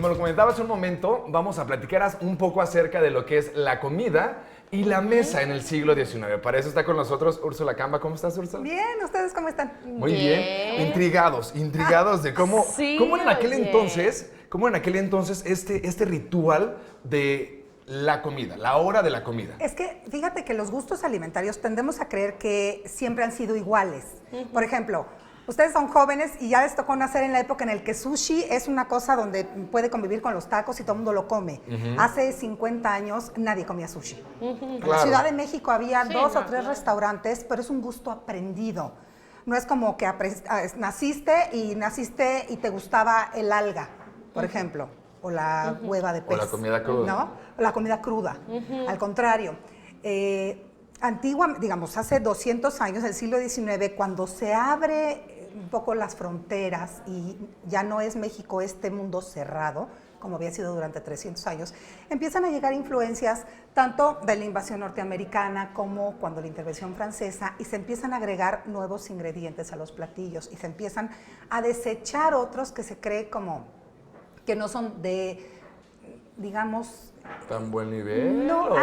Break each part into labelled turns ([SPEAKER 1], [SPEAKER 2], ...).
[SPEAKER 1] como lo comentaba hace un momento, vamos a platicar un poco acerca de lo que es la comida y la mesa en el siglo XIX. Para eso está con nosotros Úrsula Camba. ¿Cómo estás, Úrsula?
[SPEAKER 2] Bien, ¿ustedes cómo están?
[SPEAKER 1] Muy bien. Intrigados de cómo,
[SPEAKER 3] Sí,
[SPEAKER 1] cómo en aquel
[SPEAKER 3] oye.
[SPEAKER 1] entonces este ritual de la comida, la hora de la comida.
[SPEAKER 2] Es que fíjate que los gustos alimentarios tendemos a creer que siempre han sido iguales. Por ejemplo, ustedes son jóvenes y ya les tocó nacer en la época en la que sushi es una cosa donde puede convivir con los tacos y todo el mundo lo come. Hace 50 años nadie comía sushi. En la
[SPEAKER 1] Claro.
[SPEAKER 2] Ciudad de México había
[SPEAKER 3] Sí,
[SPEAKER 2] 2 o 3
[SPEAKER 3] claro.
[SPEAKER 2] restaurantes, pero es un gusto aprendido. No es como que naciste y te gustaba el alga, por ejemplo, o la hueva de
[SPEAKER 1] O
[SPEAKER 2] pez.
[SPEAKER 1] la comida cruda.
[SPEAKER 2] ¿No? O la comida cruda. Al contrario. Digamos, hace 200 años, el siglo XIX, cuando se abre un poco las fronteras y ya no es México este mundo cerrado, como había sido durante 300 años, empiezan a llegar influencias tanto de la invasión norteamericana como cuando la intervención francesa, y se empiezan a agregar nuevos ingredientes a los platillos y se empiezan a desechar otros que se cree como que no son de, digamos,
[SPEAKER 1] ¿Tan buen nivel?
[SPEAKER 2] no,
[SPEAKER 1] o-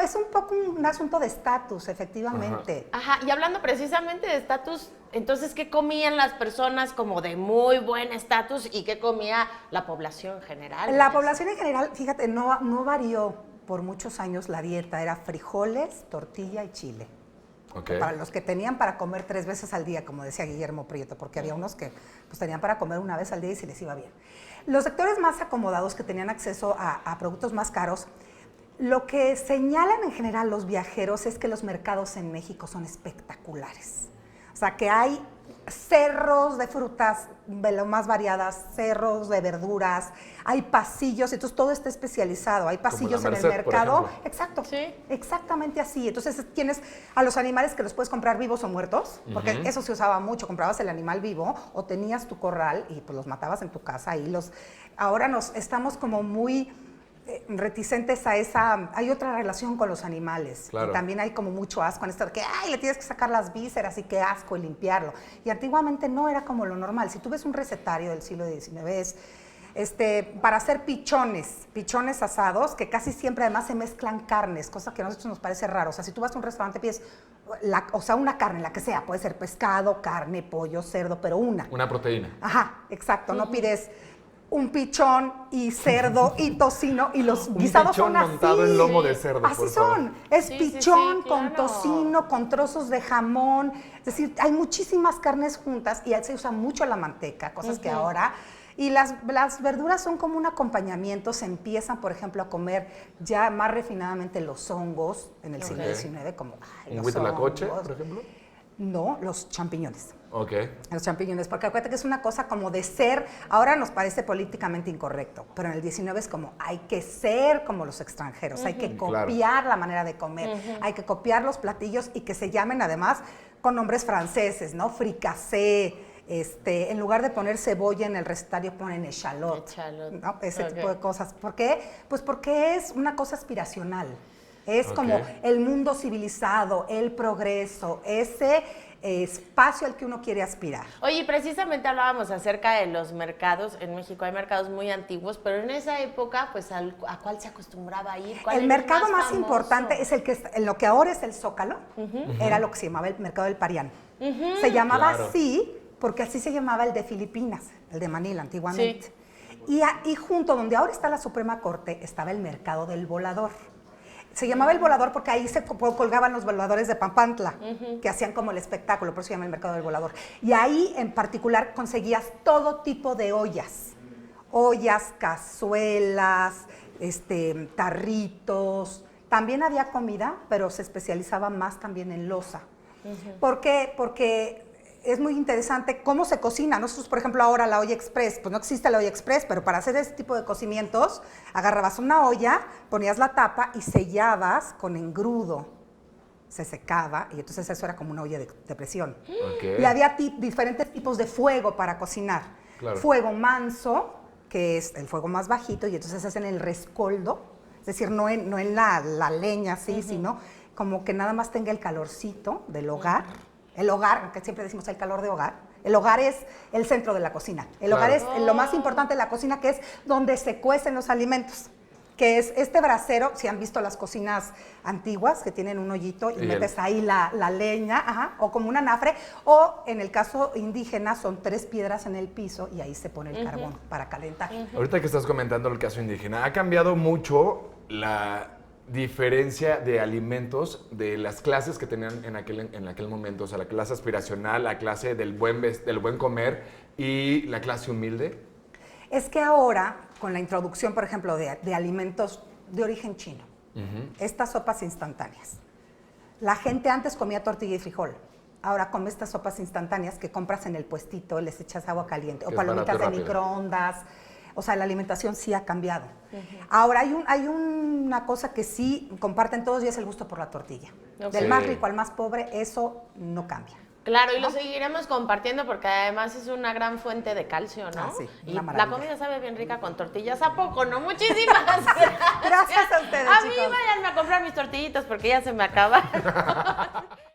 [SPEAKER 2] es un poco un asunto de estatus, efectivamente.
[SPEAKER 3] Ajá, y hablando precisamente de estatus, entonces, ¿qué comían las personas como de muy buen estatus y qué comía la población en general?
[SPEAKER 2] La población en general, fíjate, no varió por muchos años la dieta, era frijoles, tortilla y chile.
[SPEAKER 1] Ok.
[SPEAKER 2] Para los que tenían para comer 3 veces al día, como decía Guillermo Prieto, porque había unos que pues, tenían para comer una vez al día y se les iba bien. Los sectores más acomodados que tenían acceso a productos más caros, lo que señalan en general los viajeros es que los mercados en México son espectaculares. O sea, que hay cerros de frutas de lo más variadas, cerros de verduras, hay pasillos, entonces todo está especializado, hay pasillos
[SPEAKER 1] la
[SPEAKER 2] en el
[SPEAKER 1] Merced, por
[SPEAKER 2] mercado.
[SPEAKER 1] ejemplo.
[SPEAKER 2] Exacto,
[SPEAKER 3] Sí.
[SPEAKER 2] exactamente así. Entonces tienes a los animales que los puedes comprar vivos o muertos, porque eso se usaba mucho, comprabas el animal vivo o tenías tu corral y pues los matabas en tu casa y ahora estamos como muy reticentes a hay otra relación con los animales.
[SPEAKER 1] Claro.
[SPEAKER 2] Y también hay como mucho asco en esto de que, le tienes que sacar las vísceras y qué asco y limpiarlo. Y antiguamente no era como lo normal. Si tú ves un recetario del siglo XIX, para hacer pichones asados, que casi siempre además se mezclan carnes, cosa que a nosotros nos parece raro. O sea, si tú vas a un restaurante pides, una carne, la que sea, puede ser pescado, carne, pollo, cerdo, pero una.
[SPEAKER 1] Una proteína.
[SPEAKER 2] Ajá, exacto, no pides un pichón y cerdo y tocino y los
[SPEAKER 1] Un
[SPEAKER 2] guisados
[SPEAKER 1] pichón
[SPEAKER 2] son así.
[SPEAKER 1] montado en lomo de cerdo,
[SPEAKER 2] Así
[SPEAKER 1] por favor.
[SPEAKER 2] son. Es
[SPEAKER 3] Sí,
[SPEAKER 2] pichón
[SPEAKER 3] sí,
[SPEAKER 2] con
[SPEAKER 3] claro.
[SPEAKER 2] tocino, con trozos de jamón. Es decir, hay muchísimas carnes juntas y se usa mucho la manteca, cosas que ahora... Y las verduras son como un acompañamiento. Se empiezan, por ejemplo, a comer ya más refinadamente los hongos en el siglo XIX, como
[SPEAKER 1] ¿Un
[SPEAKER 2] los
[SPEAKER 1] huitlacoche,
[SPEAKER 2] hongos.
[SPEAKER 1] por ejemplo?
[SPEAKER 2] No, los champiñones.
[SPEAKER 1] Ok.
[SPEAKER 2] Los champiñones, porque acuérdate que es una cosa como de ser, ahora nos parece políticamente incorrecto, pero en el 19 es como hay que ser como los extranjeros, hay que copiar la manera de comer, hay que copiar los platillos y que se llamen además con nombres franceses, ¿no? Fricasé, en lugar de poner cebolla en el recetario ponen echalot, ¿no? Ese tipo de cosas. ¿Por qué? Pues porque es una cosa aspiracional. Es como el mundo civilizado, el progreso, ese espacio al que uno quiere aspirar.
[SPEAKER 3] Oye, precisamente hablábamos acerca de los mercados. En México hay mercados muy antiguos, pero en esa época, pues, ¿a cuál se acostumbraba a ir? ¿Cuál
[SPEAKER 2] El
[SPEAKER 3] era
[SPEAKER 2] mercado más
[SPEAKER 3] famoso?
[SPEAKER 2] importante es el que en lo que ahora es el Zócalo, era lo que se llamaba el mercado del Parián. Se llamaba
[SPEAKER 1] Claro.
[SPEAKER 2] así porque así se llamaba el de Filipinas, el de Manila antiguamente. Y junto donde ahora está la Suprema Corte estaba el mercado del Volador. Se llamaba el Volador porque ahí se colgaban los voladores de Papantla, que hacían como el espectáculo, por eso se llama el mercado del Volador. Y ahí en particular conseguías todo tipo de ollas, cazuelas, tarritos. También había comida, pero se especializaba más también en loza. ¿Por qué? Porque es muy interesante cómo se cocina. Nosotros, por ejemplo, ahora la olla express, pues no existe la olla express, pero para hacer ese tipo de cocimientos, agarrabas una olla, ponías la tapa y sellabas con engrudo. Se secaba y entonces eso era como una olla de presión.
[SPEAKER 1] Ok.
[SPEAKER 2] Y había diferentes tipos de fuego para cocinar.
[SPEAKER 1] Claro.
[SPEAKER 2] Fuego manso, que es el fuego más bajito, y entonces hacen el rescoldo, es decir, no en la leña así, sino como que nada más tenga el calorcito del hogar. El hogar, que siempre decimos el calor de hogar, El hogar es el centro de la cocina. El hogar es lo más importante de la cocina, que es donde se cuecen los alimentos. Que es este brasero, si han visto las cocinas antiguas, que tienen un hoyito y metes ahí la leña, o como un anafre, o en el caso indígena son 3 piedras en el piso y ahí se pone el carbón para calentar.
[SPEAKER 1] Ahorita que estás comentando el caso indígena, ha cambiado mucho la diferencia de alimentos de las clases que tenían en aquel momento, o sea, la clase aspiracional, la clase del buen comer y la clase humilde.
[SPEAKER 2] Es que ahora, con la introducción, por ejemplo, de alimentos de origen chino, estas sopas instantáneas, la gente antes comía tortilla y frijol, ahora come estas sopas instantáneas que compras en el puestito, les echas agua caliente, o palomitas de microondas. O sea, la alimentación sí ha cambiado. Ahora, hay una cosa que sí comparten todos y es el gusto por la tortilla. Del más rico al más pobre, eso no cambia.
[SPEAKER 3] Claro, y lo seguiremos compartiendo porque además es una gran fuente de calcio, ¿no?
[SPEAKER 2] Sí,
[SPEAKER 3] y la comida sabe bien rica con tortillas. ¿A poco, no? Muchísimas
[SPEAKER 2] gracias a ustedes,
[SPEAKER 3] chicos. A mí váyanme a comprar mis tortillitas porque ya se me acaban.